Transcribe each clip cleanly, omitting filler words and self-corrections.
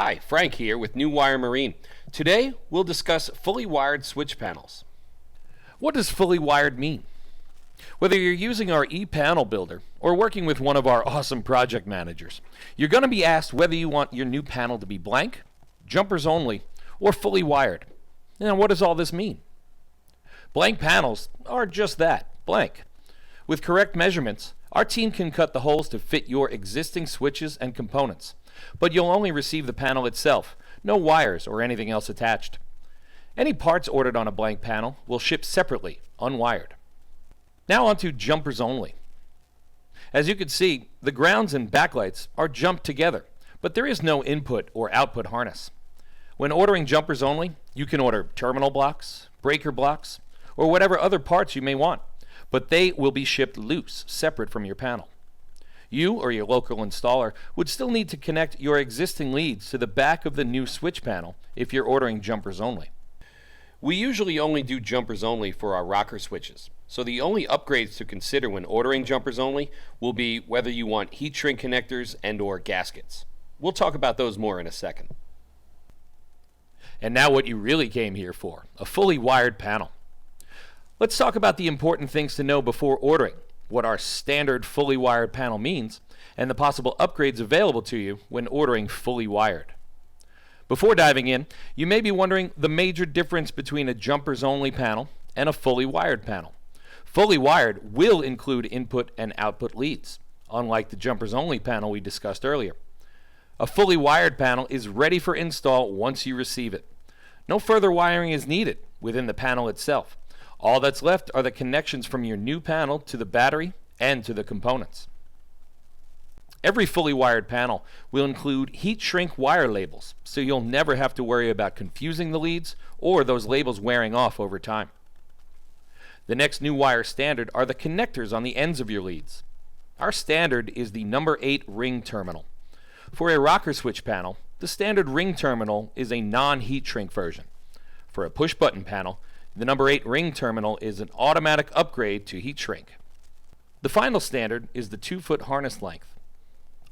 Hi, Frank here with New Wire Marine. Today, we'll discuss fully wired switch panels. What does fully wired mean? Whether you're using our e-panel builder or working with one of our awesome project managers, you're going to be asked whether you want your new panel to be blank, jumpers only, or fully wired. Now, what does all this mean? Blank panels are just that, blank. With correct measurements, our team can cut the holes to fit your existing switches and components, but you'll only receive the panel itself, no wires or anything else attached. Any parts ordered on a blank panel will ship separately, unwired. Now on to jumpers only. As you can see, the grounds and backlights are jumped together, but there is no input or output harness. When ordering jumpers only, you can order terminal blocks, breaker blocks, or whatever other parts you may want, but they will be shipped loose, separate from your panel. You or your local installer would still need to connect your existing leads to the back of the new switch panel if you're ordering jumpers only. We usually only do jumpers only for our rocker switches, so the only upgrades to consider when ordering jumpers only will be whether you want heat shrink connectors and or gaskets. We'll talk about those more in a second. And now what you really came here for, a fully wired panel. Let's talk about the important things to know before ordering, what our standard fully wired panel means, and the possible upgrades available to you when ordering fully wired. Before diving in, you may be wondering the major difference between a jumpers only panel and a fully wired panel. Fully wired will include input and output leads, unlike the jumpers only panel we discussed earlier. A fully wired panel is ready for install once you receive it. No further wiring is needed within the panel itself. All that's left are the connections from your new panel to the battery and to the components. Every fully wired panel will include heat shrink wire labels, so you'll never have to worry about confusing the leads or those labels wearing off over time. The next new wire standard are the connectors on the ends of your leads. Our standard is the number 8 ring terminal. For a rocker switch panel, the standard ring terminal is a non-heat shrink version. For a push button panel, the number 8 ring terminal is an automatic upgrade to heat shrink. The final standard is the 2-foot harness length.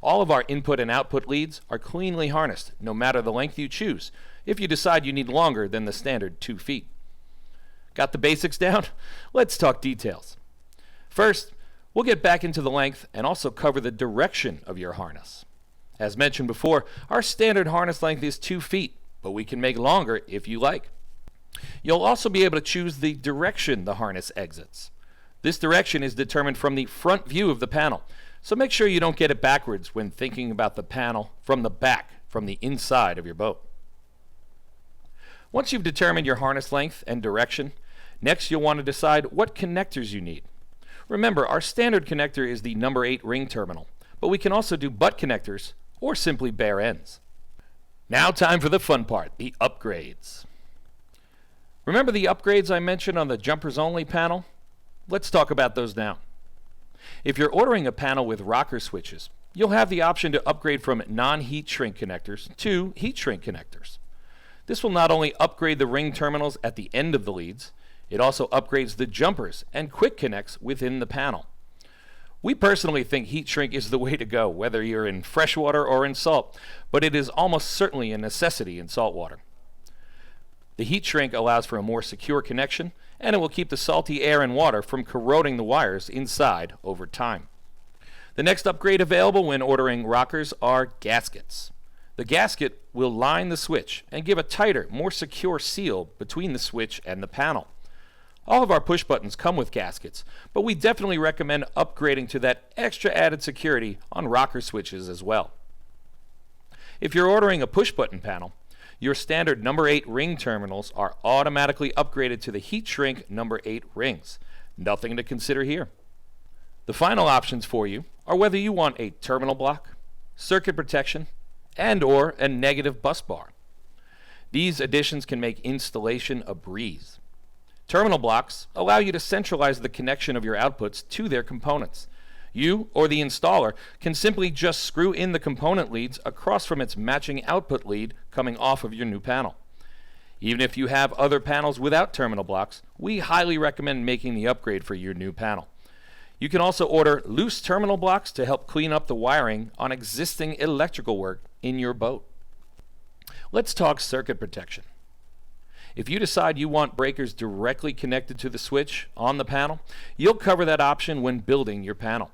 All of our input and output leads are cleanly harnessed, no matter the length you choose, if you decide you need longer than the standard 2 feet. Got the basics down? Let's talk details. First, we'll get back into the length and also cover the direction of your harness. As mentioned before, our standard harness length is 2 feet, but we can make longer if you like. You'll also be able to choose the direction the harness exits. This direction is determined from the front view of the panel, so make sure you don't get it backwards when thinking about the panel from the back, from the inside of your boat. Once you've determined your harness length and direction, next you'll want to decide what connectors you need. Remember, our standard connector is the number 8 ring terminal, but we can also do butt connectors or simply bare ends. Now time for the fun part, the upgrades. Remember the upgrades I mentioned on the jumpers only panel? Let's talk about those now. If you're ordering a panel with rocker switches, you'll have the option to upgrade from non-heat shrink connectors to heat shrink connectors. This will not only upgrade the ring terminals at the end of the leads, it also upgrades the jumpers and quick connects within the panel. We personally think heat shrink is the way to go, whether you're in freshwater or in salt, but it is almost certainly a necessity in saltwater. The heat shrink allows for a more secure connection, and it will keep the salty air and water from corroding the wires inside over time. The next upgrade available when ordering rockers are gaskets. The gasket will line the switch and give a tighter, more secure seal between the switch and the panel. All of our push buttons come with gaskets, but we definitely recommend upgrading to that extra added security on rocker switches as well. If you're ordering a push button panel, your standard number 8 ring terminals are automatically upgraded to the heat shrink number 8 rings. Nothing to consider here. The final options for you are whether you want a terminal block, circuit protection, and or a negative bus bar. These additions can make installation a breeze. Terminal blocks allow you to centralize the connection of your outputs to their components. You or the installer can simply just screw in the component leads across from its matching output lead coming off of your new panel. Even if you have other panels without terminal blocks, we highly recommend making the upgrade for your new panel. You can also order loose terminal blocks to help clean up the wiring on existing electrical work in your boat. Let's talk circuit protection. If you decide you want breakers directly connected to the switch on the panel, you'll cover that option when building your panel.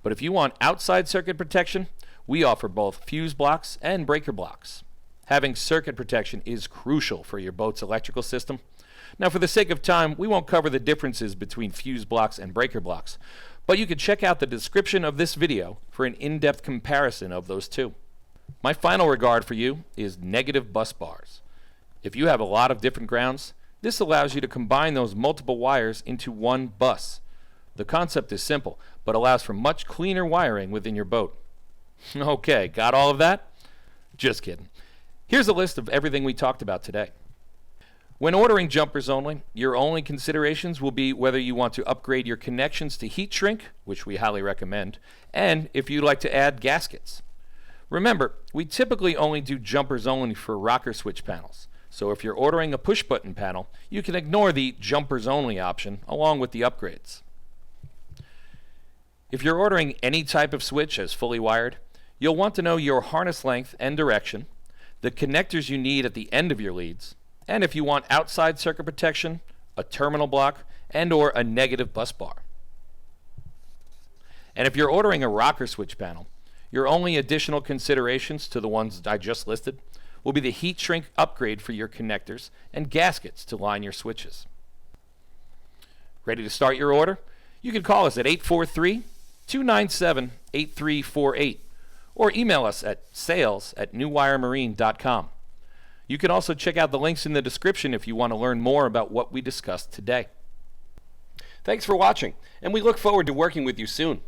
But if you want outside circuit protection, we offer both fuse blocks and breaker blocks. Having circuit protection is crucial for your boat's electrical system. Now, for the sake of time, we won't cover the differences between fuse blocks and breaker blocks, but you can check out the description of this video for an in-depth comparison of those two. My final regard for you is negative bus bars. If you have a lot of different grounds, this allows you to combine those multiple wires into one bus. The concept is simple, but allows for much cleaner wiring within your boat. Okay, got all of that? Just kidding. Here's a list of everything we talked about today. When ordering jumpers only, your only considerations will be whether you want to upgrade your connections to heat shrink, which we highly recommend, and if you'd like to add gaskets. Remember, we typically only do jumpers only for rocker switch panels. So if you're ordering a push-button panel, you can ignore the jumpers only option along with the upgrades. If you're ordering any type of switch as fully wired, you'll want to know your harness length and direction, the connectors you need at the end of your leads, and if you want outside circuit protection, a terminal block, and or a negative bus bar. And if you're ordering a rocker switch panel, your only additional considerations to the ones I just listed will be the heat shrink upgrade for your connectors and gaskets to line your switches. Ready to start your order? You can call us at 843-297-8348 or email us at sales@newwiremarine.com. You can also check out the links in the description if you want to learn more about what we discussed today. Thanks for watching, and we look forward to working with you soon.